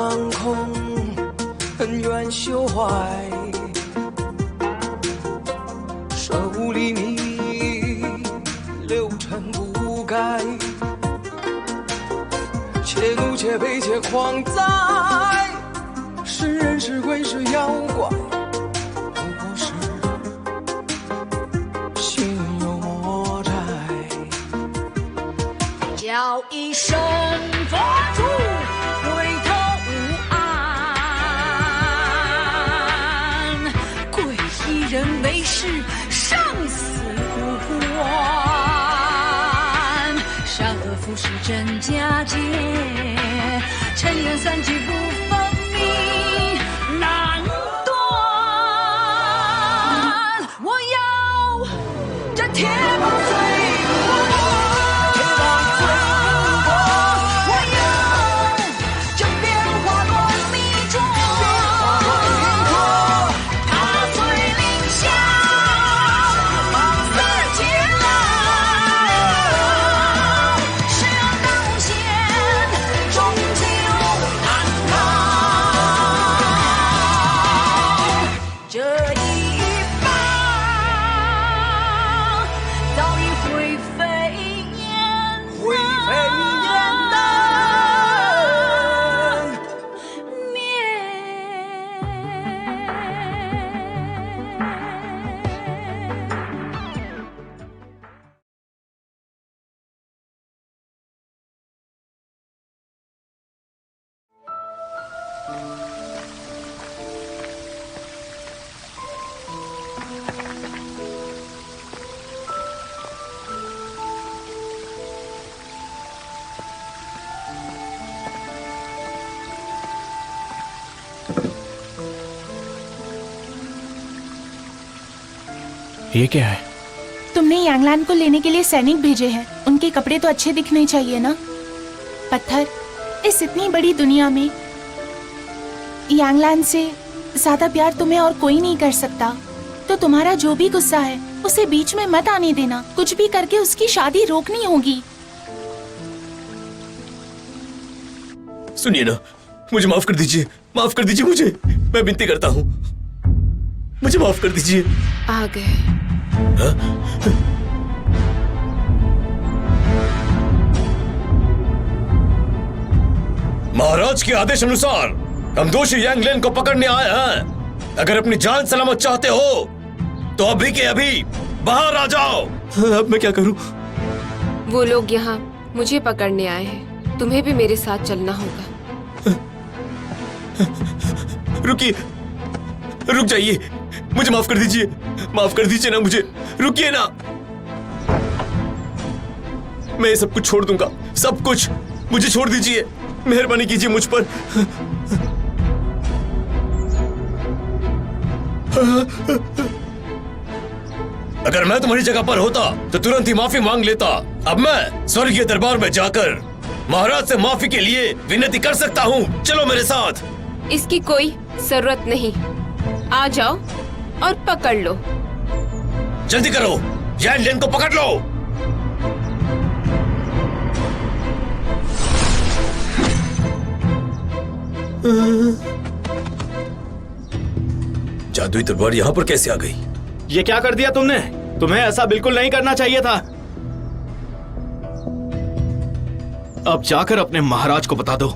苍空，恩怨休怀，手里你流尘不改，且怒且悲且狂哉，是人是鬼是妖怪，不过是心有魔债。叫一声佛祖，回头无岸，诡异人为事，生死无关，善恶浮世真假界，尘缘三聚不分明，难断。我要这铁棒碎不破，铁棒碎不破，我要这变化乱迷状，踏碎凌霄，放肆劫来，是让当先终究难逃。这一棒早已灰飞烟灰飞烟灭。ये क्या है? तुमने यांगलान को लेने के लिए सैनिक भेजे हैं। उनके कपड़े तो अच्छे दिखने चाहिए ना। पत्थर, इस इतनी बड़ी दुनिया में यांगलान से ज्यादा प्यार तुम्हें और कोई नहीं कर सकता। तो तुम्हारा जो भी गुस्सा है उसे बीच में मत आने देना। कुछ भी करके उसकी शादी रोकनी होगी। सुनिए ना, मुझे माफ कर दीजिए, माफ कर दीजिए मुझे, मैं विनती करता हूँ, मुझे माफ कर दीजिए। आ गए। महाराज के आदेश अनुसार हम दोषी यांगलेन को पकड़ने आए हैं। अगर अपनी जान सलामत चाहते हो तो अभी के अभी बाहर आ जाओ। अब मैं क्या करूं? वो लोग यहाँ मुझे पकड़ने आए हैं, तुम्हें भी मेरे साथ चलना होगा। रुकिए, रुक जाइए, मुझे माफ कर दीजिए, माफ कर दीजिए ना मुझे, रुकिए ना। मैं सब कुछ छोड़ दूंगा, सब कुछ, मुझे छोड़ दीजिए, मेहरबानी कीजिए मुझ पर। अगर मैं तुम्हारी जगह पर होता तो तुरंत ही माफी मांग लेता। अब मैं स्वर्गीय दरबार में जाकर महाराज से माफी के लिए विनती कर सकता हूँ। चलो मेरे साथ। इसकी कोई जरूरत नहीं, आ जाओ और पकड़ लो। जल्दी करो, यांगलेन को पकड़ लो। जादुई तलवार यहाँ पर कैसे आ गई? ये क्या कर दिया तुमने? तुम्हें ऐसा बिल्कुल नहीं करना चाहिए था। अब जाकर अपने महाराज को बता दो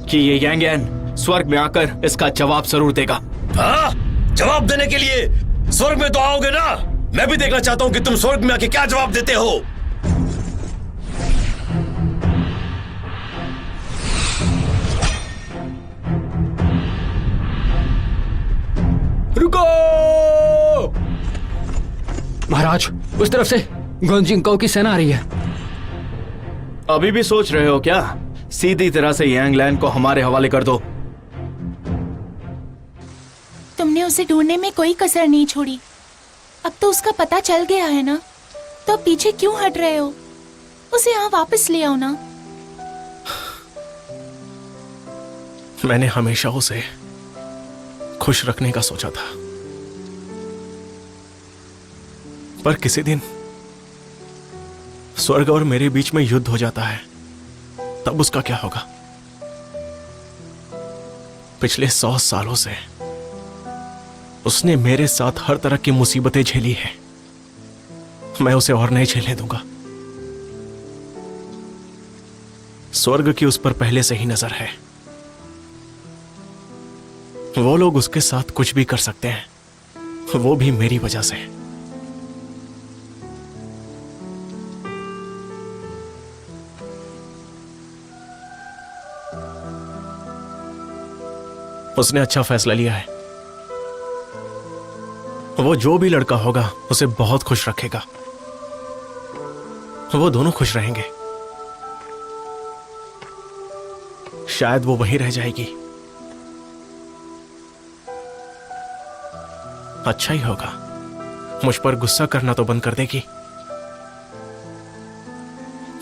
कि ये यांगलेन स्वर्ग में आकर इसका जवाब जरूर देगा। हाँ, जवाब देने के लिए स्वर्ग में तो आओगे ना। मैं भी देखना चाहता हूँ कि तुम स्वर्ग में आके क्या जवाब देते हो। रुको! महाराज, उस तरफ से गोंजिंगकाओ की सेना आ रही है। अभी भी सोच रहे हो क्या? सीधी तरह से यांगलेन को हमारे हवाले कर दो। तुमने उसे ढूंढने में कोई कसर नहीं छोड़ी। अब तो उसका पता चल गया है ना, तो अब पीछे क्यों हट रहे हो? उसे यहाँ वापस ले आओ ना। मैंने हमेशा उसे खुश रखने का सोचा था, पर किसी दिन स्वर्ग और मेरे बीच में युद्ध हो जाता है, तब उसका क्या होगा? पिछले 100 सालों से उसने मेरे साथ हर तरह की मुसीबतें झेली है। मैं उसे और नहीं झेलने दूंगा। स्वर्ग की उस पर पहले से ही नजर है। वो लोग उसके साथ कुछ भी कर सकते हैं, वो भी मेरी वजह से। उसने अच्छा फैसला लिया है। वो जो भी लड़का होगा उसे बहुत खुश रखेगा। वो दोनों खुश रहेंगे। शायद वो वहीं रह जाएगी। अच्छा ही होगा। मुझ पर गुस्सा करना तो बंद कर देगी।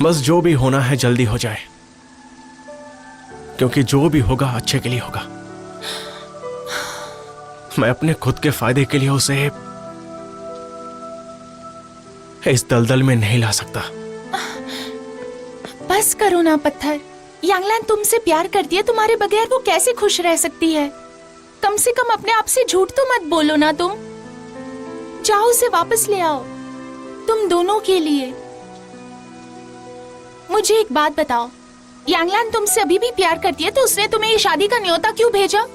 बस जो भी होना है जल्दी हो जाए, क्योंकि जो भी होगा अच्छे के लिए होगा। मैं अपने खुद के फायदे के लिए उसे इस दलदल में नहीं ला सकता। बस करो ना पत्थर। यांगलान तुमसे प्यार करती है, तुम्हारे बगैर वो कैसे खुश रह सकती है? कम से कम अपने आप से झूठ तो मत बोलो ना तुम। जाओ उसे वापस ले आओ, तुम दोनों के लिए। मुझे एक बात बताओ, यांगलान तुमसे अभी भी प्यार करती है तो उसने तुम्हें ये शादी का न्योता क्यों भेजा?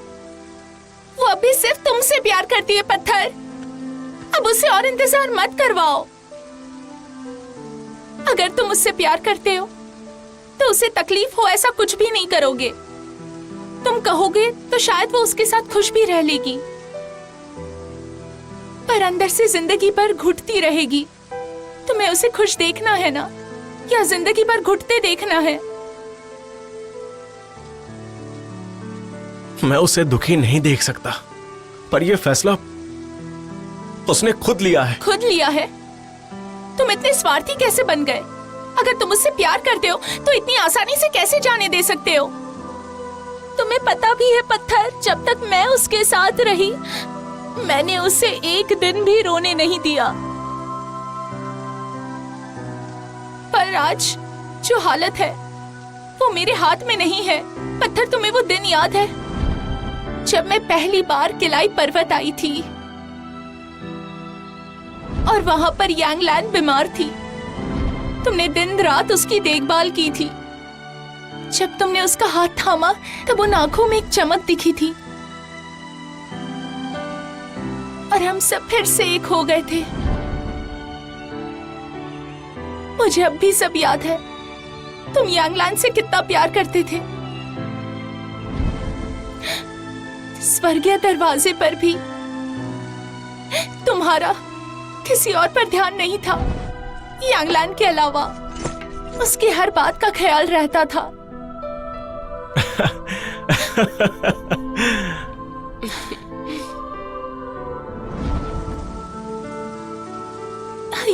वो अभी सिर्फ तुमसे प्यार करती है पत्थर। अब उसे और इंतजार मत करवाओ। अगर तुम उससे प्यार करते हो तो उसे तकलीफ हो ऐसा कुछ भी नहीं करोगे। तुम कहोगे तो शायद वो उसके साथ खुश भी रह लेगी, पर अंदर से जिंदगी भर घुटती रहेगी। तुम्हें उसे खुश देखना है ना, या जिंदगी भर घुटते देखना है? मैं उसे दुखी नहीं देख सकता, पर यह फैसला उसने खुद लिया है। खुद लिया है? तुम इतने स्वार्थी कैसे बन गए? अगर तुम उससे प्यार करते हो तो इतनी आसानी से कैसे जाने दे सकते हो? तुम्हें पता भी है पत्थर, जब तक मैं उसके साथ रही मैंने उसे एक दिन भी रोने नहीं दिया। पर आज जो हालत है वो मेरे हाथ में नहीं है। पत्थर, तुम्हें वो दिन याद है जब मैं पहली बार किलाई पर्वत आई थी और वहां पर यांगलान बीमार थी? तुमने दिन रात उसकी देखभाल की थी। जब तुमने उसका हाथ थामा तब उन आंखों में एक चमक दिखी थी और हम सब फिर से एक हो गए थे। मुझे अब भी सब याद है, तुम यांगलान से कितना प्यार करते थे। स्वर्गीय दरवाजे पर भी तुम्हारा किसी और पर ध्यान नहीं था यांगलान के अलावा। उसकी हर बात का ख्याल रहता था।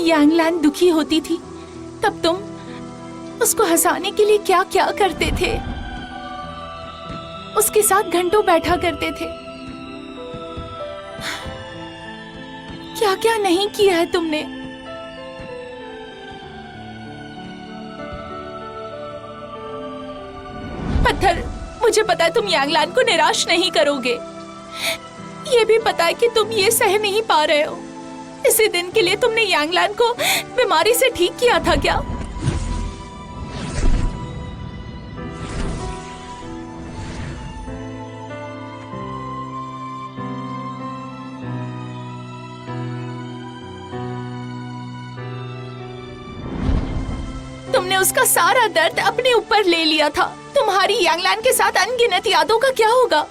यांगलान दुखी होती थी तब तुम उसको हंसाने के लिए क्या क्या करते थे? उसके साथ घंटों बैठा करते थे। क्या क्या नहीं किया है तुमने? पत्थर, मुझे पता है तुम यांगलान को निराश नहीं करोगे। ये भी पता है कि तुम ये सह नहीं पा रहे हो। इसी दिन के लिए तुमने यांगलान को बीमारी से ठीक किया था क्या? तुमने उसका सारा दर्द अपने ऊपर ले लिया था। तुम्हारी यांगलान के साथ अनगिनत यादों का क्या होगा?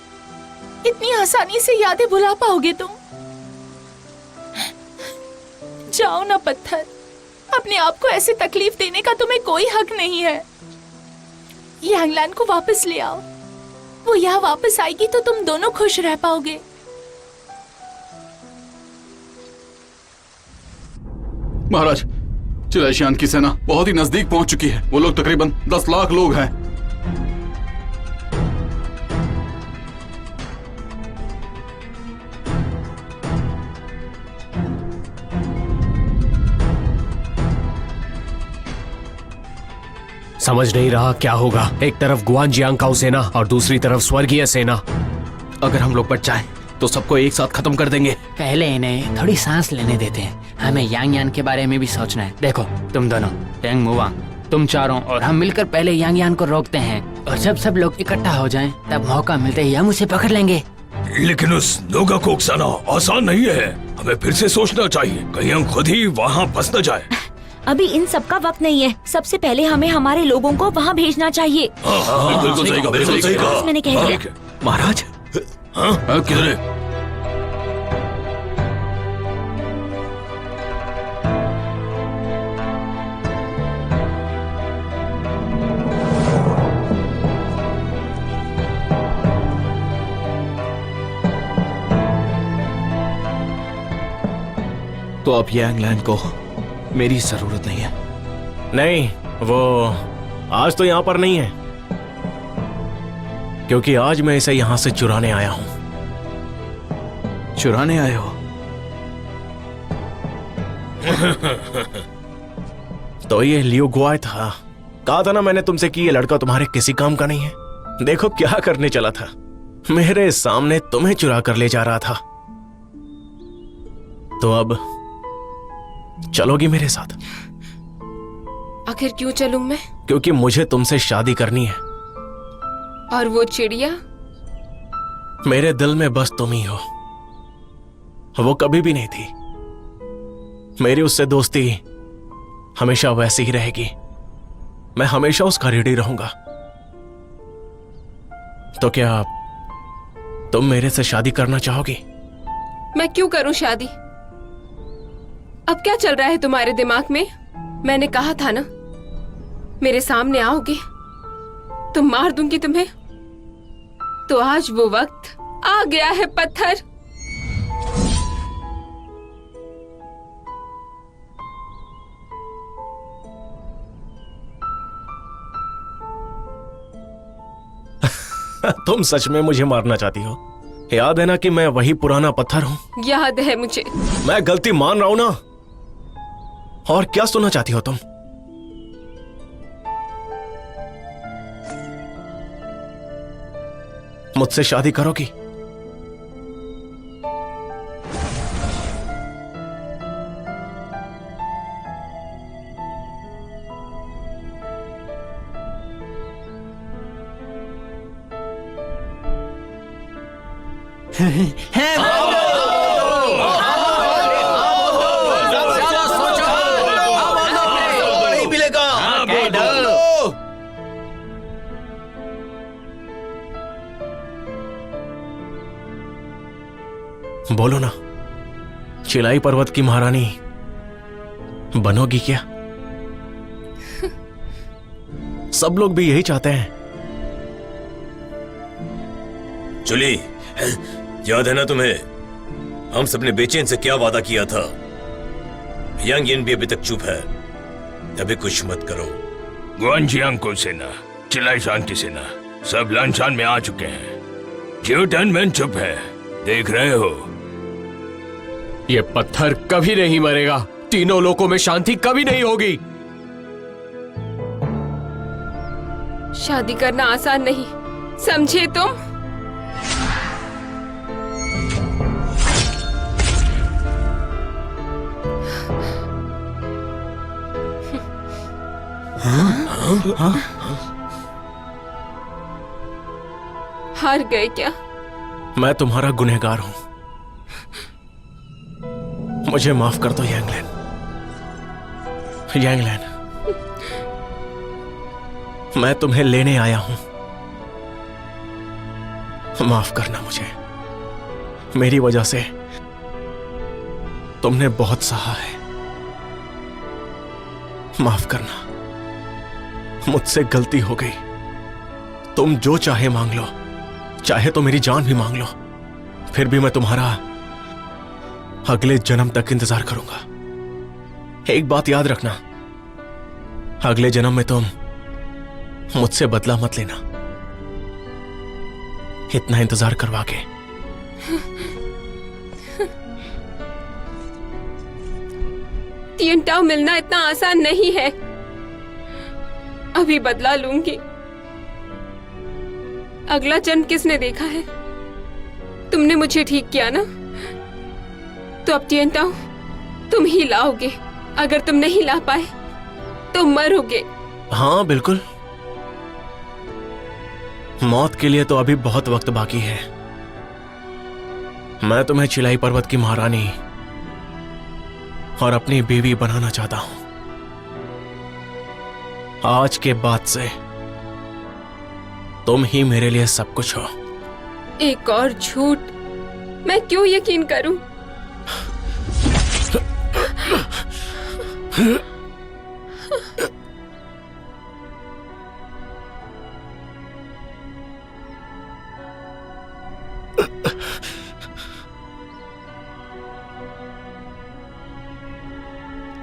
इतनी आसानी से यादें भुला पाओगे तुम? जाओ ना पत्थर, अपने आप को ऐसे तकलीफ देने का तुम्हें कोई हक नहीं है। यांगलान को वापस ले आओ। वो यहाँ वापस आएगी तो तुम दोनों खुश रह पाओगे। महाराज, चिलाशियान की सेना बहुत ही नजदीक पहुंच चुकी है। वो लोग तकरीबन 10 लाख लोग हैं। समझ नहीं रहा क्या होगा। एक तरफ गुआनजियांग काओ सेना और दूसरी तरफ स्वर्गीय सेना। अगर हम लोग बच जाएं तो सबको एक साथ खत्म कर देंगे। पहले इन्हें थोड़ी सांस लेने देते हैं, हमें यांग यान के बारे में भी सोचना है। देखो तुम दोनों, टेंग मुवांग, तुम चारों और हम मिलकर पहले यांग यान को रोकते हैं, और जब सब लोग इकट्ठा हो जाएं, तब मौका मिलते ही हम उसे पकड़ लेंगे। लेकिन उस नोगा को उकसाना आसान नहीं है, हमें फिर से सोचना चाहिए, कहीं हम खुद ही वहाँ फंस न जाए। अभी इन सब का वक्त नहीं है, सबसे पहले हमें हमारे लोगों को वहाँ भेजना चाहिए। बिल्कुल सही कहा, बिल्कुल सही कहा। मैंने कह दिया। महाराज, किधर है? तो अब यांगलैन को मेरी जरूरत नहीं है। नहीं, वो आज तो यहाँ पर नहीं है, क्योंकि आज मैं इसे यहाँ से चुराने आया हूँ। चुराने आए हो? तो ये लियो गुआई था। कहा था ना मैंने तुमसे कि ये लड़का तुम्हारे किसी काम का नहीं है। देखो क्या करने चला था, मेरे सामने तुम्हें चुरा कर ले जा रहा था। तो अब चलोगी मेरे साथ? आखिर क्यों चलूं मैं? क्योंकि मुझे तुमसे शादी करनी है। और वो चिड़िया? मेरे दिल में बस तुम ही हो, वो कभी भी नहीं थी। मेरी उससे दोस्ती हमेशा वैसी ही रहेगी, मैं हमेशा उसका रेडी रहूंगा। तो क्या तुम मेरे से शादी करना चाहोगी? मैं क्यों करूं शादी? अब क्या चल रहा है तुम्हारे दिमाग में? मैंने कहा था ना, मेरे सामने आओगे तो मार दूंगी तुम्हें। तो आज वो वक्त आ गया है पत्थर। तुम सच में मुझे मारना चाहती हो? याद है ना कि मैं वही पुराना पत्थर हूं। याद है मुझे। मैं गलती मान रहा हूं ना। और क्या सुनना चाहती हो तुम? मुझसे शादी करोगी? बोलो ना, चिलाई पर्वत की महारानी बनोगी क्या? सब लोग भी यही चाहते हैं। चुली, याद है ना तुम्हें, हम सबने बेचैन से क्या वादा किया था? यांग यान भी अभी तक चुप है, अभी कुछ मत करो। गुआनजियांग को सेना, चिलाई शांति सेना सब लानशान में आ चुके हैं। जियो टनमैन चुप है, देख रहे हो। ये पत्थर कभी नहीं मरेगा, तीनों लोकों में शांति कभी नहीं होगी। शादी करना आसान नहीं, समझे तुम? हार गए क्या? मैं तुम्हारा गुनहगार हूं, मुझे माफ कर दो यांगलैन। यांगलैन, मैं तुम्हें लेने आया हूं, माफ करना मुझे। मेरी वजह से तुमने बहुत सहा है, माफ करना। मुझसे गलती हो गई। तुम जो चाहे मांग लो, चाहे तो मेरी जान भी मांग लो, फिर भी मैं तुम्हारा अगले जन्म तक इंतजार करूंगा। एक बात याद रखना, अगले जन्म में तुम मुझसे बदला मत लेना, इतना इंतजार करवा के। तियनटाओ मिलना इतना आसान नहीं है। अभी बदला लूंगी। अगला जन्म किसने देखा है? तुमने मुझे ठीक किया ना, तो अब टिएंटाओ तुम ही लाओगे। अगर तुम नहीं ला पाए तो मरोगे। हाँ बिल्कुल, मौत के लिए तो अभी बहुत वक्त बाकी है। मैं तुम्हें चिलाई पर्वत की महारानी और अपनी बीवी बनाना चाहता हूं। आज के बाद से तुम ही मेरे लिए सब कुछ हो। एक और झूठ मैं क्यों यकीन करूं?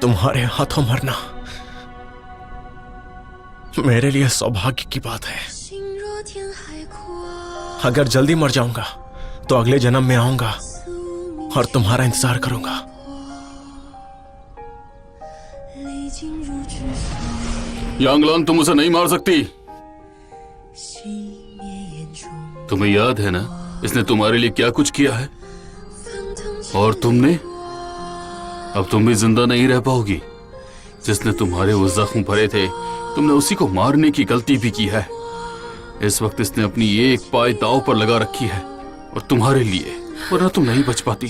तुम्हारे हाथों मरना मेरे लिए सौभाग्य की बात है। अगर जल्दी मर जाऊंगा तो अगले जन्म में आऊंगा और तुम्हारा इंतजार करूंगा। यांगलांग, तुम उसे नहीं मार सकती। तुम्हें याद है ना इसने तुम्हारे लिए क्या कुछ किया है? और तुमने, अब तुम भी जिंदा नहीं रह पाओगी। जिसने तुम्हारे वो जख्म भरे थे, तुमने उसी को मारने की गलती भी की है। इस वक्त इसने अपनी एक पाय दांव पर लगा रखी है और तुम्हारे लिए, वरना तुम नहीं बच पाती।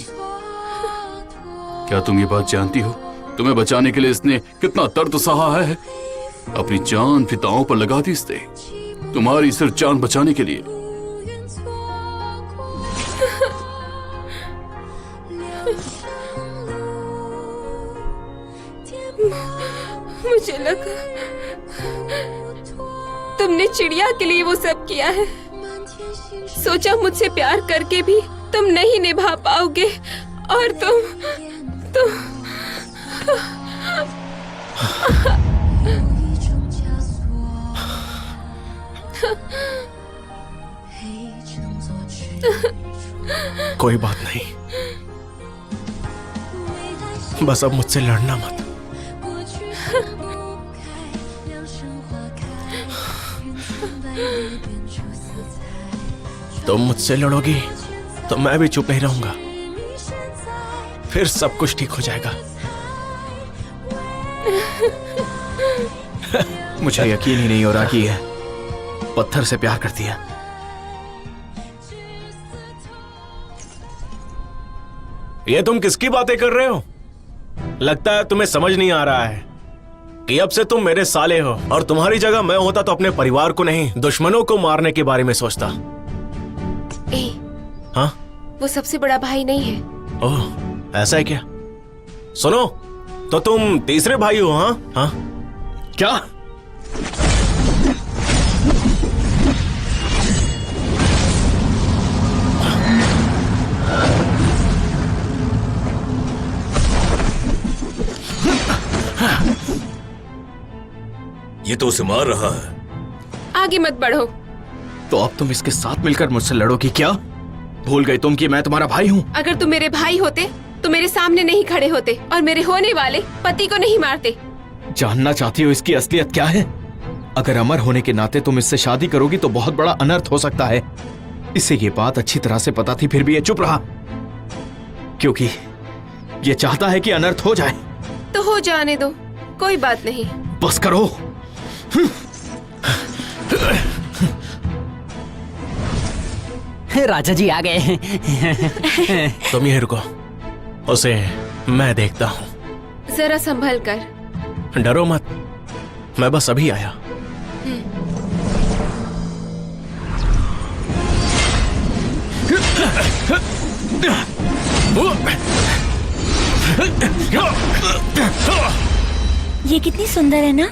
क्या तुम ये बात जानती हो? तुम्हें बचाने के लिए इसने कितना दर्द सहा है। अपनी जान भी दांव पर लगा दी इसने, तुम्हारी सिर्फ जान बचाने के लिए। मुझे लगा तुमने चिड़िया के लिए वो सब किया है। सोचा मुझसे प्यार करके भी तुम नहीं निभा पाओगे और तुम कोई बात नहीं, बस अब मुझसे लड़ना मत। तुम मुझसे लड़ोगी तो मैं भी चुप नहीं रहूंगा, फिर सब कुछ ठीक हो जाएगा। मुझे यकीन ही नहीं हो रहा कि ये पत्थर से प्यार करती है। ये तुम किसकी बातें कर रहे हो? लगता है तुम्हें समझ नहीं आ रहा है कि अब से तुम मेरे साले हो और तुम्हारी जगह मैं होता तो अपने परिवार को नहीं, दुश्मनों को मारने के बारे में सोचता। हाँ, वो सबसे बड़ा भाई नहीं है। ओह, ऐसा है क्या? सुनो, तो तुम तीसरे भाई हो? हाँ हाँ, क्या? ये तो उसे मार रहा है। आगे मत बढ़ो। तो अब तुम इसके साथ मिलकर मुझसे लड़ोगी क्या? भूल गई तुम कि मैं तुम्हारा भाई हूँ? अगर तुम मेरे भाई होते तो मेरे सामने नहीं खड़े होते और मेरे होने वाले पति को नहीं मारते। जानना चाहती हो इसकी असलियत क्या है? अगर अमर होने के नाते तुम इससे शादी करोगी तो बहुत बड़ा अनर्थ हो सकता है। इसे ये बात अच्छी तरह से पता थी, फिर भी ये चुप रहा क्योंकि ये चाहता है कि अनर्थ हो जाए। तो हो जाने दो, कोई बात नहीं। बस करो। राजा जी आ गए। तुम यहीं रुको, उसे मैं देखता हूँ। जरा संभल कर। डरो मत, मैं बस अभी आया। ये कितनी सुंदर है ना।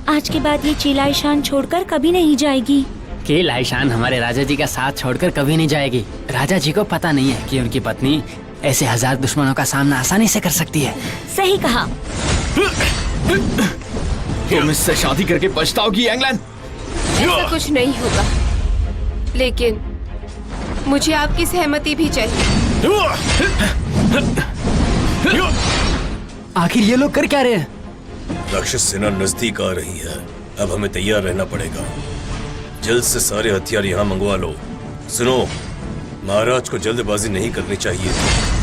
आज के बाद ये चिलाई शान छोड़कर कभी नहीं जाएगी। कि लाइशान हमारे राजा जी का साथ छोड़कर कभी नहीं जाएगी। राजा जी को पता नहीं है कि उनकी पत्नी ऐसे 1000 दुश्मनों का सामना आसानी से कर सकती है। सही कहा। तुम इससे शादी करके पछताओगी यांगलैन। ऐसा कुछ नहीं होगा, लेकिन मुझे आपकी सहमति भी चाहिए। आखिर ये लोग कर क्या रहे हैं? राक्षस सेना नजदीक आ रही है, अब हमें तैयार रहना पड़ेगा। जल्द से सारे हथियार यहाँ मंगवा लो। सुनो, महाराज को जल्दबाजी नहीं करनी चाहिए थी।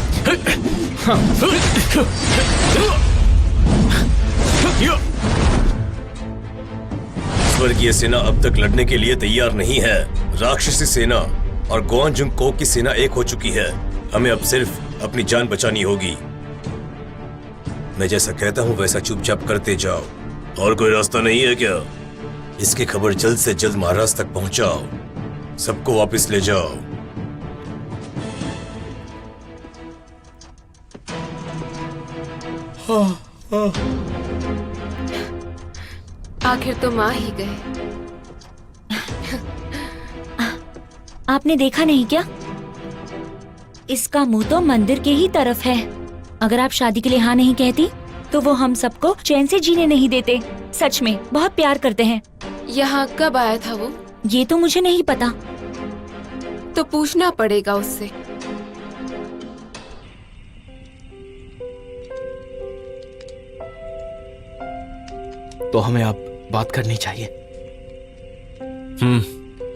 स्वर्गीय सेना अब तक लड़ने के लिए तैयार नहीं है। राक्षसी सेना और गुआंजुंग को की सेना एक हो चुकी है। हमें अब सिर्फ अपनी जान बचानी होगी। मैं जैसा कहता हूं वैसा चुपचाप करते जाओ। और कोई रास्ता नहीं है क्या? इसकी खबर जल्द से जल्द महाराज तक पहुंचाओ। सबको वापस ले जाओ। आखिर तुम आ ही गए। आपने देखा नहीं क्या? इसका मुंह तो मंदिर के ही तरफ है। अगर आप शादी के लिए हाँ नहीं कहती तो वो हम सबको चैन से जीने नहीं देते। सच में बहुत प्यार करते हैं। यहाँ कब आया था वो? ये तो मुझे नहीं पता। तो पूछना पड़ेगा उससे। तो हमें अब बात करनी चाहिए।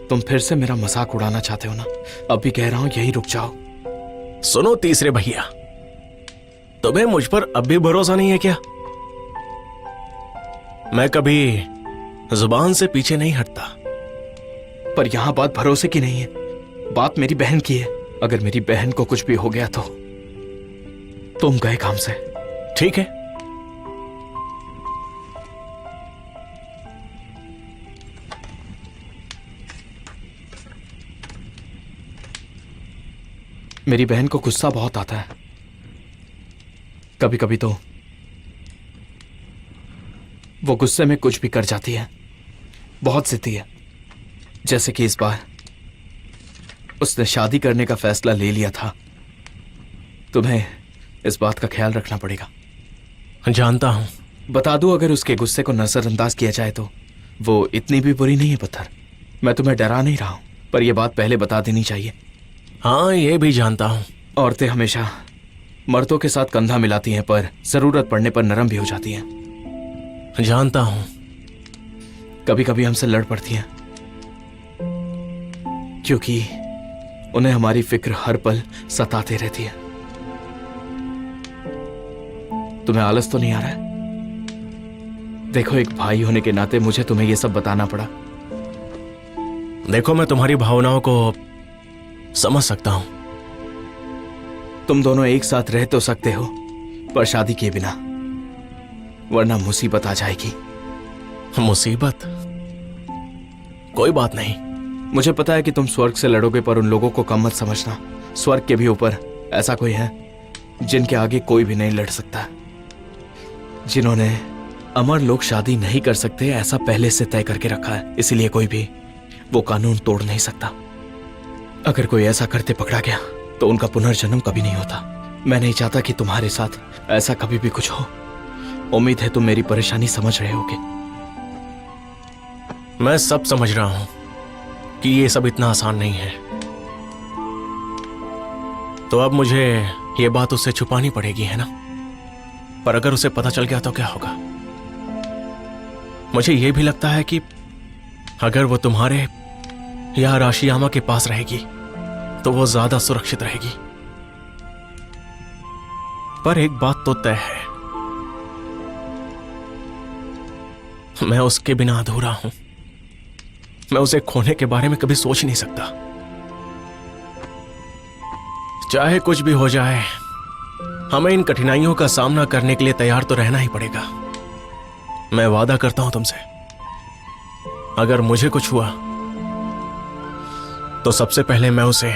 तुम फिर से मेरा मजाक उड़ाना चाहते हो ना? अब भी कह रहा हूं यही रुक जाओ। सुनो तीसरे भैया, तुम्हें मुझ पर अब भी भरोसा नहीं है क्या? मैं कभी जुबान से पीछे नहीं हटता। पर यहां बात भरोसे की नहीं है, बात मेरी बहन की है। अगर मेरी बहन को कुछ भी हो गया तो तुम गए काम से। ठीक है, मेरी बहन को गुस्सा बहुत आता है। कभी कभी तो वो गुस्से में कुछ भी कर जाती है। बहुत जिद्दी है। जैसे कि इस बार उसने शादी करने का फैसला ले लिया था। तुम्हें इस बात का ख्याल रखना पड़ेगा। जानता हूं। बता दूं, अगर उसके गुस्से को नजरअंदाज किया जाए तो वो इतनी भी बुरी नहीं है पत्थर। मैं तुम्हें डरा नहीं रहा हूं, पर यह बात पहले बता देनी चाहिए। हाँ, ये भी जानता हूं। औरतें हमेशा मर्दों के साथ कंधा मिलाती हैं, पर जरूरत पड़ने पर नरम भी हो जाती हैं। जानता हूं। कभी कभी हमसे लड़ पड़ती हैं, क्योंकि उन्हें हमारी फिक्र हर पल सताते रहती है। तुम्हें आलस तो नहीं आ रहा है? देखो, एक भाई होने के नाते मुझे तुम्हें यह सब बताना पड़ा। देखो, मैं तुम्हारी भावनाओं को समझ सकता हूं। तुम दोनों एक साथ रह तो सकते हो, पर शादी किए बिना, वरना मुसीबत आ जाएगी। मुसीबत? कोई बात नहीं। मुझे पता है कि तुम स्वर्ग से लड़ोगे, पर उन लोगों को कम मत समझना। स्वर्ग के भी ऊपर ऐसा कोई है जिनके आगे कोई भी नहीं लड़ सकता। जिन्होंने अमर लोग शादी नहीं कर सकते ऐसा पहले से तय करके रखा है, इसलिए कोई भी वो कानून तोड़ नहीं सकता। अगर कोई ऐसा करते पकड़ा गया तो उनका पुनर्जन्म कभी नहीं होता। मैं नहीं चाहता कि तुम्हारे साथ ऐसा कभी भी कुछ हो। उम्मीद है तुम मेरी परेशानी समझ रहे होगे। मैं सब समझ रहा हूं कि ये सब इतना आसान नहीं है। तो अब मुझे ये बात उससे छुपानी पड़ेगी, है ना? पर अगर उसे पता चल गया तो क्या होगा? मुझे ये भी लगता है कि अगर वो तुम्हारे या राशियामा के पास रहेगी तो वो ज्यादा सुरक्षित रहेगी। पर एक बात तो तय है, मैं उसके बिना अधूरा हूं। मैं उसे खोने के बारे में कभी सोच नहीं सकता। चाहे कुछ भी हो जाए, हमें इन कठिनाइयों का सामना करने के लिए तैयार तो रहना ही पड़ेगा। मैं वादा करता हूं तुमसे, अगर मुझे कुछ हुआ तो सबसे पहले मैं उसे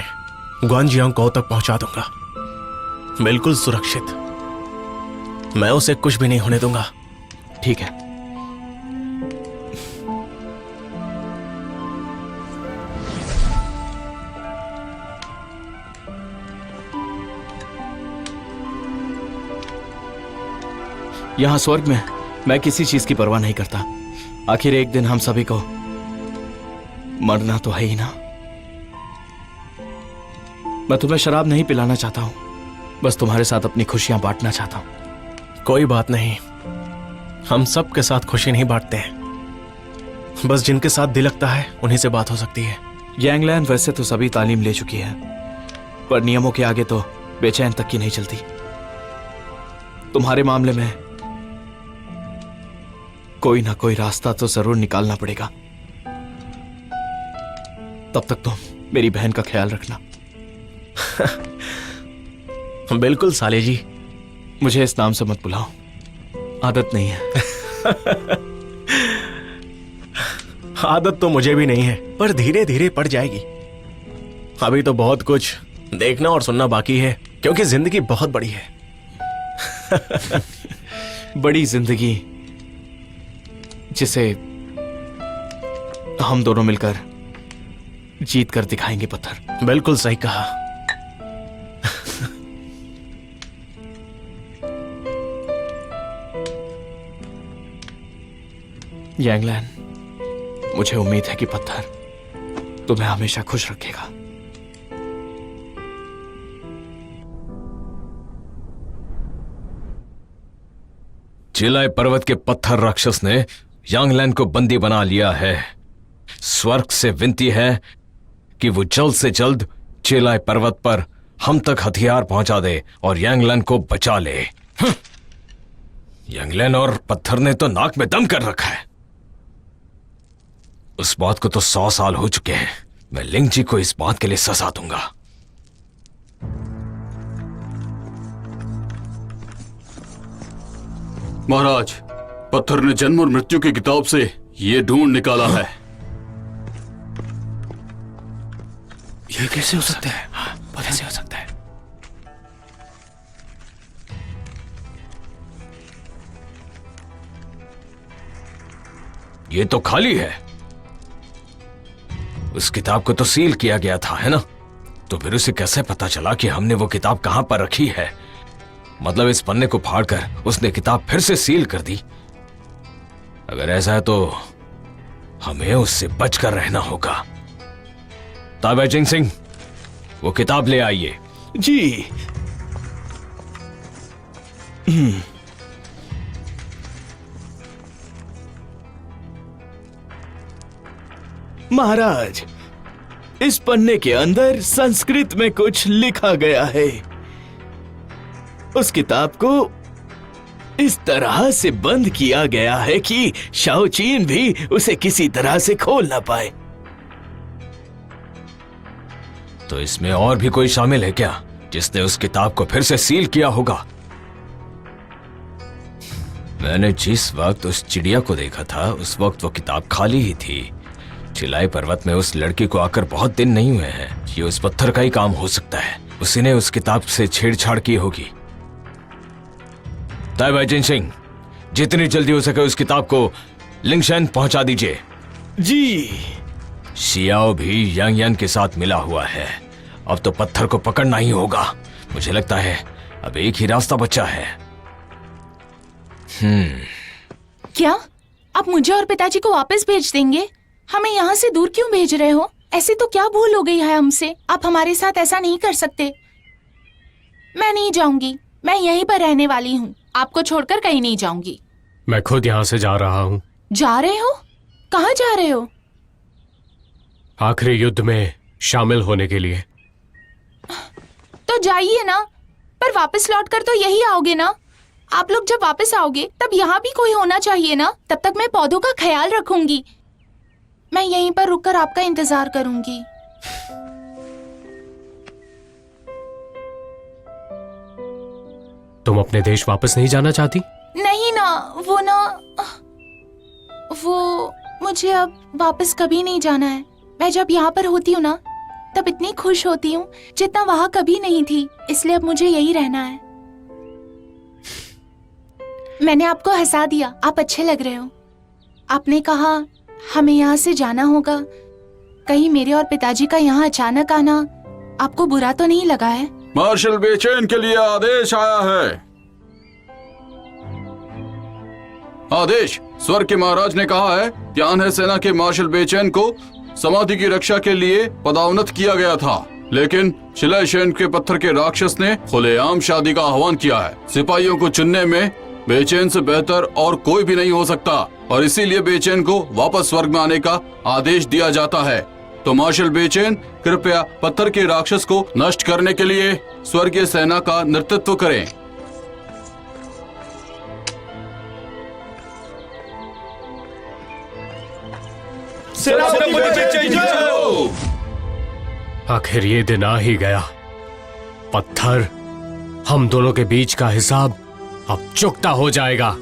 ग्वांजियांग तक पहुंचा दूंगा, बिल्कुल सुरक्षित। मैं उसे कुछ भी नहीं होने दूंगा। ठीक है। यहां स्वर्ग में मैं किसी चीज की परवाह नहीं करता। आखिर एक दिन हम सभी को मरना तो है ही ना। मैं तुम्हें शराब नहीं पिलाना चाहता हूं, बस तुम्हारे साथ अपनी खुशियां बांटना चाहता हूं। कोई बात नहीं, हम सब के साथ खुशी नहीं बांटते हैं। बस जिनके साथ दिल लगता है उन्हीं से बात हो सकती है। यांगलैन वैसे तो सभी तालीम ले चुकी है, पर नियमों के आगे तो बेचैन तक की नहीं चलती। तुम्हारे मामले में कोई ना कोई रास्ता तो जरूर निकालना पड़ेगा। तब तक तुम मेरी बहन का ख्याल रखना। बिल्कुल साले जी। मुझे इस नाम से मत बुलाओ, आदत नहीं है। आदत तो मुझे भी नहीं है, पर धीरे धीरे पड़ जाएगी। अभी तो बहुत कुछ देखना और सुनना बाकी है, क्योंकि जिंदगी बहुत बड़ी है। बड़ी जिंदगी जिसे हम दोनों मिलकर जीत कर दिखाएंगे पत्थर। बिल्कुल सही कहा। यांगलैन, मुझे उम्मीद है कि पत्थर तुम्हें हमेशा खुश रखेगा। चिलाय पर्वत के पत्थर राक्षस ने यांगलैन को बंदी बना लिया है। स्वर्ग से विनती है कि वो जल्द से जल्द चिलाय पर्वत पर हम तक हथियार पहुंचा दे और यांगलैन को बचा ले। यांगलैन और पत्थर ने तो नाक में दम कर रखा है। उस बात को तो 100 साल हो चुके हैं। मैं लिंग जी को इस बात के लिए सजा दूंगा। महाराज, पत्थर ने जन्म और मृत्यु की किताब से ये ढूंढ निकाला है। ये कैसे हो सकता है? कैसे हो सकता है? ये तो खाली है। उस किताब को तो सील किया गया था, है ना? तो फिर उसे कैसे पता चला कि हमने वो किताब कहां पर रखी है? मतलब इस पन्ने को फाड़कर उसने किताब फिर से सील कर दी। अगर ऐसा है तो हमें उससे बचकर रहना होगा। ताइबाइचिंग सिंह, वो किताब ले आइए। जी। महाराज, इस पन्ने के अंदर संस्कृत में कुछ लिखा गया है। उस किताब को इस तरह से बंद किया गया है कि शाओचीन भी उसे किसी तरह से खोल ना पाए। तो इसमें और भी कोई शामिल है क्या, जिसने उस किताब को फिर से सील किया होगा? मैंने जिस वक्त उस चिड़िया को देखा था उस वक्त वो किताब खाली ही थी। चिलाय पर्वत में उस लड़की को आकर बहुत दिन नहीं हुए हैं। ये उस पत्थर का ही काम हो सकता है। उसी ने उस किताब से छेड़छाड़ की होगी। ताइबाइचिंग सिंह, जितनी जल्दी हो सके उस किताब को लिंगशेन पहुंचा दीजिए। जी। शियाओ भी यांगयान के साथ मिला हुआ है। अब तो पत्थर को पकड़ना ही होगा। मुझे लगता है अब एक ही रास्ता बचा है। क्या आप मुझे और पिताजी को वापस भेज देंगे? हमें यहाँ से दूर क्यों भेज रहे हो? ऐसे तो क्या भूल हो गई है हमसे? आप हमारे साथ ऐसा नहीं कर सकते। मैं नहीं जाऊंगी, मैं यहीं पर रहने वाली हूँ। आपको छोड़कर कहीं नहीं जाऊंगी। मैं खुद यहाँ से जा रहा हूँ। जा रहे हो? कहाँ जा रहे हो? आखिरी युद्ध में शामिल होने के लिए। तो जाइए ना, पर वापस लौटकर तो यही आओगे ना? आप लोग जब वापस आओगे तब यहाँ भी कोई होना चाहिए ना। तब तक मैं पौधों का ख्याल रखूंगी। मैं यहीं पर रुककर आपका इंतजार करूंगी। तुम अपने देश वापस नहीं जाना चाहती? नहीं ना, वो मुझे अब वापस कभी नहीं जाना है। मैं जब यहाँ पर होती हूँ ना तब इतनी खुश होती हूँ जितना वहाँ कभी नहीं थी। इसलिए अब मुझे यही रहना है। मैंने आपको हंसा दिया, आप अच्छे लग रहे हो। आपने कहा हमें यहाँ से जाना होगा। कहीं मेरे और पिताजी का यहाँ अचानक आना आपको बुरा तो नहीं लगा है? मार्शल बेचैन के लिए आदेश आया है। आदेश, स्वर्ग के महाराज ने कहा है ध्यान है सेना के मार्शल बेचैन को समाधि की रक्षा के लिए पदोन्नत किया गया था, लेकिन शिलाशेन के पत्थर के राक्षस ने खुलेआम शादी का आह्वान किया है। सिपाहियों को चुनने में बेचैन से बेहतर और कोई भी नहीं हो सकता और इसीलिए बेचैन को वापस स्वर्ग में आने का आदेश दिया जाता है। तो मार्शल बेचैन कृपया पत्थर के राक्षस को नष्ट करने के लिए स्वर्गीय सेना का नेतृत्व करें। आखिर ये दिन आ ही गया। पत्थर, हम दोनों के बीच का हिसाब अब चुकता हो जाएगा।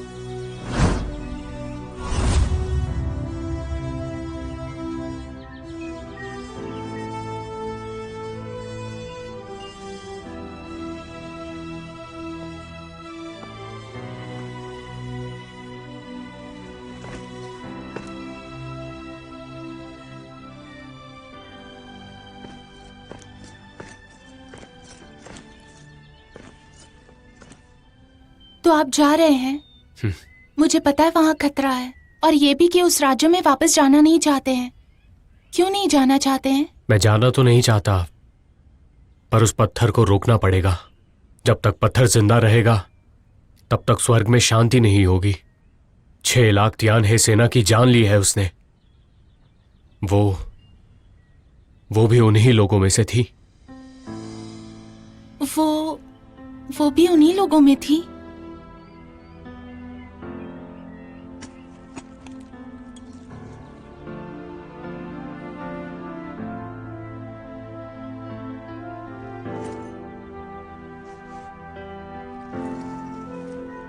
तो आप जा रहे हैं? मुझे पता है वहाँ खतरा है, और ये भी कि उस राज्य में वापस जाना नहीं चाहते हैं। क्यों नहीं जाना चाहते हैं? मैं जाना तो नहीं चाहता, पर उस पत्थर को रोकना पड़ेगा। जब तक पत्थर जिंदा रहेगा तब तक स्वर्ग में शांति नहीं होगी। 6 लाख तियानहे सेना की जान ली है उसने। वो भी उन्हीं लोगों में से थी। वो भी उन्हीं लोगों में थी।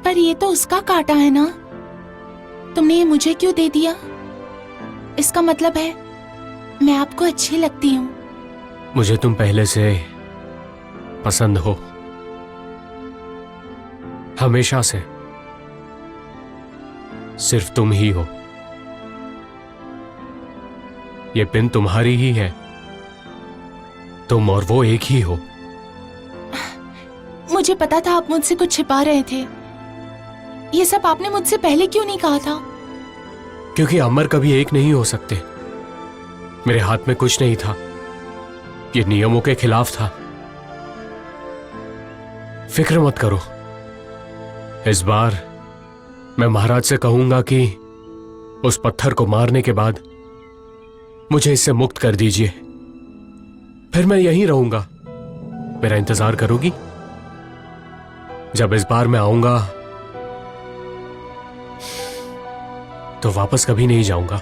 पर ये तो उसका काटा है ना। तुमने ये मुझे क्यों दे दिया? इसका मतलब है मैं आपको अच्छी लगती हूँ। मुझे तुम पहले से पसंद हो, हमेशा से। सिर्फ तुम ही हो। ये पिन तुम्हारी ही है। तुम और वो एक ही हो। मुझे पता था आप मुझसे कुछ छिपा रहे थे। ये सब आपने मुझसे पहले क्यों नहीं कहा था? क्योंकि अमर कभी एक नहीं हो सकते। मेरे हाथ में कुछ नहीं था। ये नियमों के खिलाफ था। फिक्र मत करो, इस बार मैं महाराज से कहूंगा कि उस पत्थर को मारने के बाद मुझे इससे मुक्त कर दीजिए। फिर मैं यहीं रहूंगा। मेरा इंतजार करोगी? जब इस बार मैं आऊंगा तो वापस कभी नहीं जाऊंगा।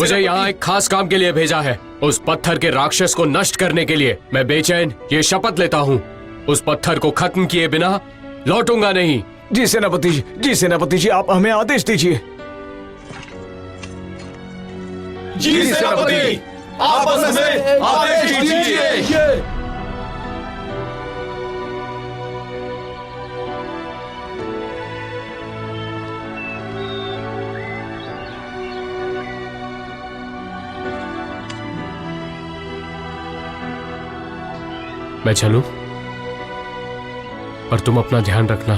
मुझे यहाँ एक खास काम के लिए भेजा है, उस पत्थर के राक्षस को नष्ट करने के लिए। मैं बेचैन ये शपथ लेता हूँ, उस पत्थर को खत्म किए बिना लौटूंगा नहीं। जी सेनापति जी, जी सेनापति जी, आप हमें आदेश दीजिए। जी सेनापति, आप हमें आदेश दीजिए। मैं चलूं? और तुम अपना ध्यान रखना।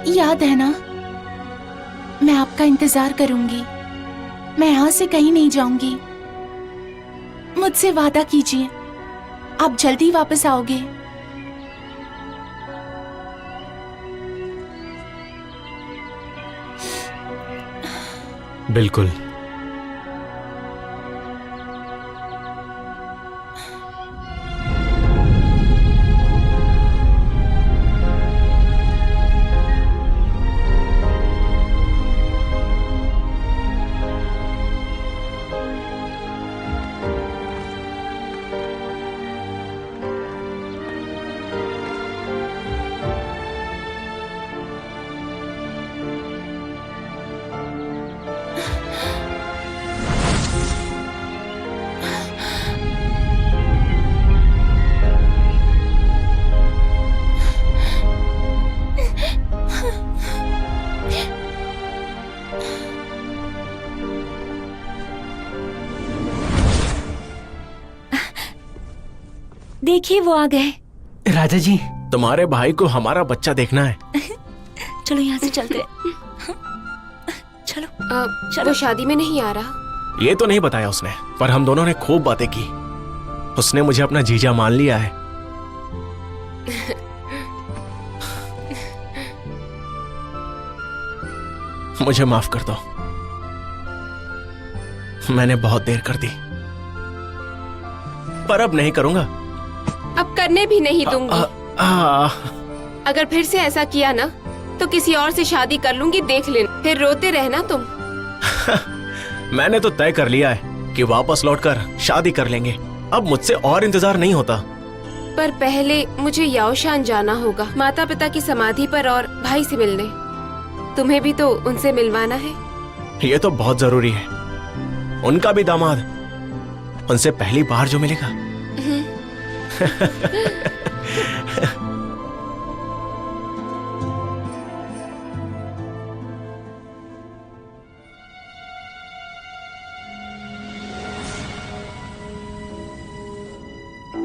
याद है ना, मैं आपका इंतजार करूंगी। मैं यहां से कहीं नहीं जाऊंगी। मुझसे वादा कीजिए, आप जल्दी वापस आओगे। बिल्कुल। देखिए वो आ गए। राजा जी, तुम्हारे भाई को हमारा बच्चा देखना है। चलो यहाँ से चलते हैं। चलो वो शादी में नहीं आ रहा। ये तो नहीं बताया उसने, पर हम दोनों ने खूब बातें की। उसने मुझे अपना जीजा मान लिया है। मुझे माफ कर दो, मैंने बहुत देर कर दी, पर अब नहीं करूंगा। अब करने भी नहीं दूंगी। अगर फिर से ऐसा किया ना तो किसी और से शादी कर लूंगी, देख लेना। फिर रोते रहना तुम। मैंने तो तय कर लिया है कि वापस लौटकर शादी कर लेंगे। अब मुझसे और इंतजार नहीं होता। पर पहले मुझे याओशान जाना होगा, माता पिता की समाधि पर, और भाई से मिलने। तुम्हें भी तो उनसे मिलवाना है। ये तो बहुत जरूरी है। उनका भी दामाद, उनसे पहली बार जो मिलेगा।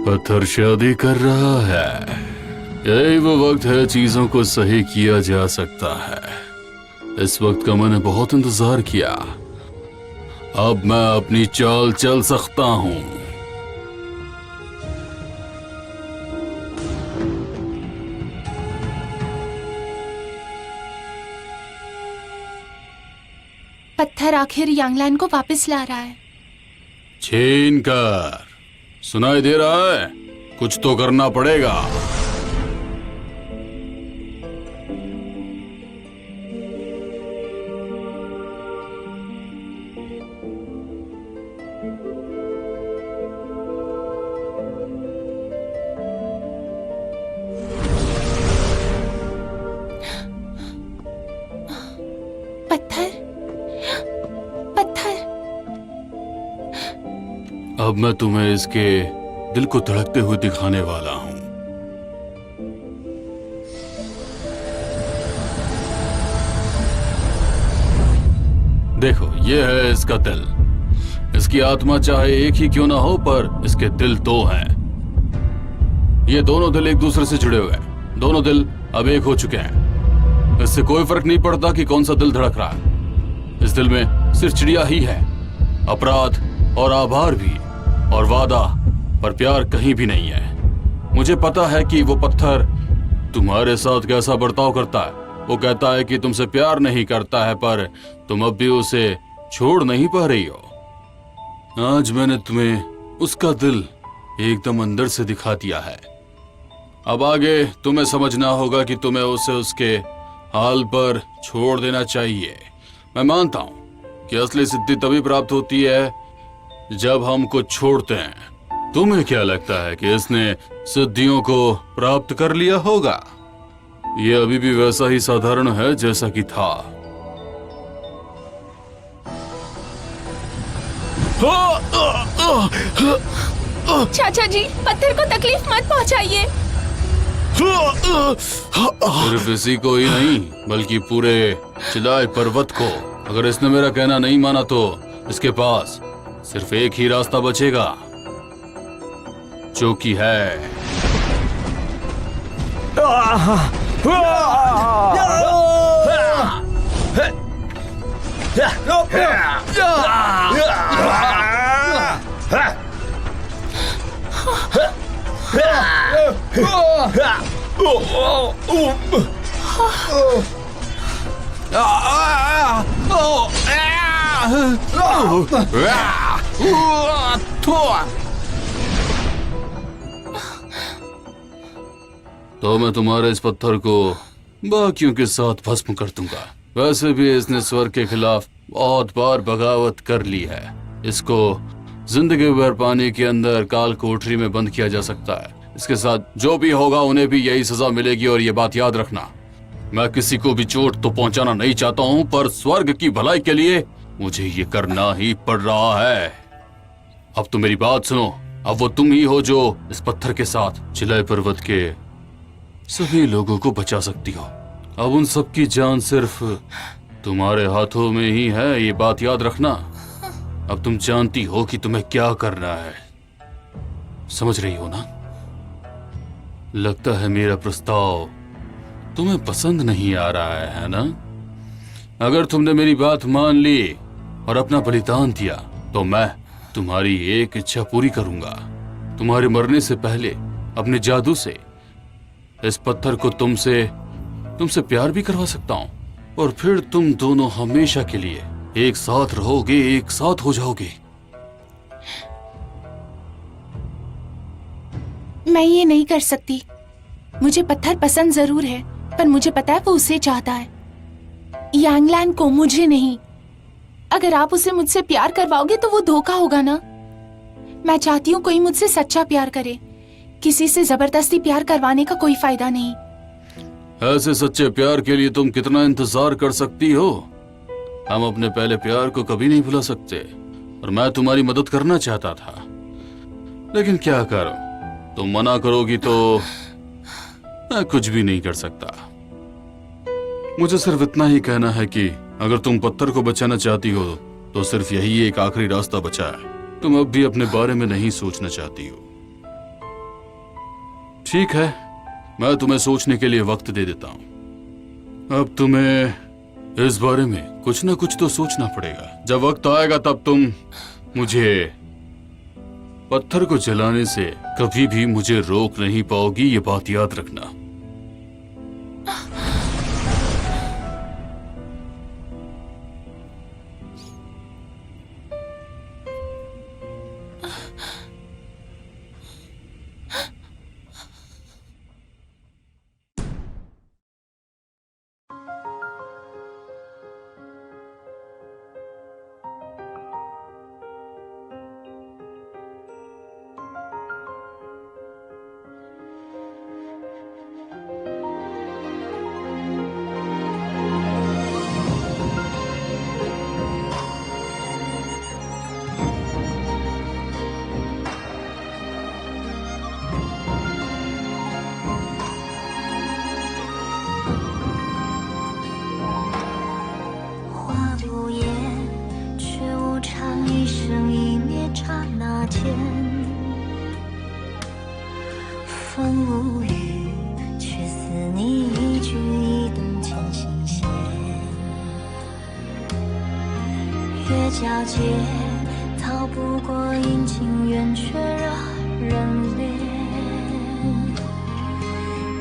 पत्थर शादी कर रहा है। यही वो वक्त है चीजों को सही किया जा सकता है। इस वक्त का मैंने बहुत इंतजार किया। अब मैं अपनी चाल चल सकता हूँ। पत्थर आखिर यांगलान को वापस ला रहा है। छीन कर। सुनाई दे रहा है? कुछ तो करना पड़ेगा। अब मैं तुम्हें इसके दिल को धड़कते हुए दिखाने वाला हूं। देखो, ये है इसका दिल। इसकी आत्मा चाहे एक ही क्यों ना हो, पर इसके दिल दो हैं। ये दोनों दिल एक दूसरे से जुड़े हुए हैं। दोनों दिल अब एक हो चुके हैं। इससे कोई फर्क नहीं पड़ता कि कौन सा दिल धड़क रहा है। इस दिल में सिर्फ चिड़िया ही है, अपराध और आभार भी, और वादा, पर प्यार कहीं भी नहीं है। मुझे पता है कि वो पत्थर तुम्हारे साथ कैसा बर्ताव करता है। वो कहता है कि तुमसे प्यार नहीं करता है, पर तुम अब भी उसे छोड़ नहीं पा रही हो। आज मैंने तुम्हें उसका दिल एकदम अंदर से दिखा दिया है। अब आगे तुम्हें समझना होगा कि तुम्हें उसे उसके हाल पर छोड़ देना चाहिए। मैं मानता हूं कि असली सिद्धि तभी प्राप्त होती है जब हम कुछ छोड़ते हैं। तुम्हें क्या लगता है कि इसने सिद्धियों को प्राप्त कर लिया होगा? ये अभी भी वैसा ही साधारण है जैसा कि था। चाचा जी, पत्थर को तकलीफ मत पहुंचाइए। सिर्फ इसी को ही नहीं, बल्कि पूरे चिलाए पर्वत को। अगर इसने मेरा कहना नहीं माना तो इसके पास सिर्फ एक ही रास्ता बचेगा, जो कि है तो मैं तुम्हारे इस पत्थर को बाकियों के साथ भस्म कर दूंगा। वैसे भी इसने स्वर्ग के खिलाफ बहुत बार बगावत कर ली है। इसको जिंदगी भर पानी के अंदर काल कोठरी में बंद किया जा सकता है। इसके साथ जो भी होगा उन्हें भी यही सजा मिलेगी। और ये बात याद रखना, मैं किसी को भी चोट तो पहुंचाना नहीं चाहता हूं, पर स्वर्ग की भलाई के लिए मुझे ये करना ही पड़ रहा है। अब तो मेरी बात सुनो। अब वो तुम ही हो जो इस पत्थर के साथ चिलाए पर्वत के सभी लोगों को बचा सकती हो। अब उन सब की जान सिर्फ तुम्हारे हाथों में ही है, ये बात याद रखना। अब तुम जानती हो कि तुम्हें क्या करना है, समझ रही हो ना? लगता है मेरा प्रस्ताव तुम्हें पसंद नहीं आ रहा है ना? अगर तुमने मेरी बात मान ली और अपना बलिदान दिया तो मैं तुम्हारी एक इच्छा पूरी करूंगा। तुम्हारे मरने से पहले अपने जादू से इस पत्थर को तुमसे प्यार भी करवा सकता हूँ और फिर तुम दोनों हमेशा के लिए एक साथ रहोगे, एक साथ हो जाओगे। मैं ये नहीं कर सकती। मुझे पत्थर पसंद जरूर है, पर मुझे पता है वो उसे चाहता है, यांगलैन को, मुझे नहीं। अगर आप उसे मुझसे प्यार करवाओगे तो वो धोखा होगा ना। मैं चाहती हूँ कोई मुझसे सच्चा प्यार करे। किसी से जबरदस्ती प्यार करवाने का कोई फायदा नहीं। ऐसे सच्चे प्यार के लिए तुम कितना इंतजार कर सकती हो? हम अपने पहले प्यार को कभी नहीं भुला सकते और मैं तुम्हारी मदद करना चाहता था, लेकिन क्या करूं, तुम मना करोगी तो मैं कुछ भी नहीं कर सकता। मुझे सिर्फ इतना ही कहना है कि अगर तुम पत्थर को बचाना चाहती हो तो सिर्फ यही एक आखिरी रास्ता बचा है। तुम अब भी अपने बारे में नहीं सोचना चाहती हो। ठीक है, मैं तुम्हें सोचने के लिए वक्त दे देता हूं। अब तुम्हें इस बारे में कुछ ना कुछ तो सोचना पड़ेगा। जब वक्त आएगा तब तुम मुझे पत्थर को जलाने से कभी भी मुझे रोक नहीं पाओगी, ये बात याद रखना।皎洁，逃不过阴晴圆缺惹人怜。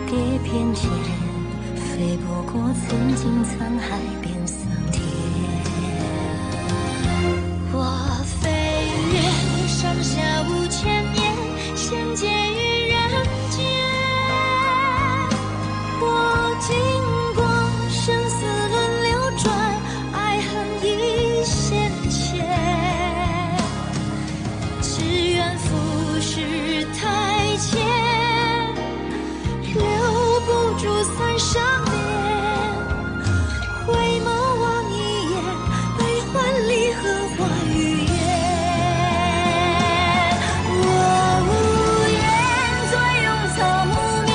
蝶翩间，飞不过曾经沧海变桑田。我飞越山下五千年，仙界于人间。我经过生死轮流转，爱恨一线牵。只愿浮世太浅，留不住三生恋。回眸望一眼，悲欢离合化语言。我无言，坐拥草木眠，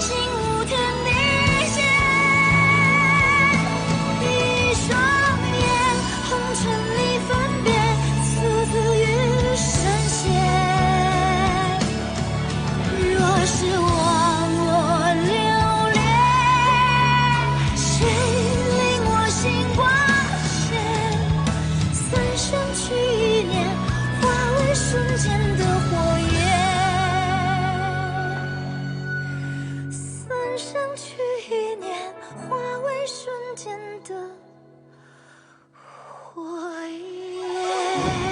心无天地间。一双眼，红尘里分别，此自于神仙。若是忘我留恋，谁令我心挂牵？三生去一念，化为瞬间的火焰。三生去一念，化为瞬间的火焰。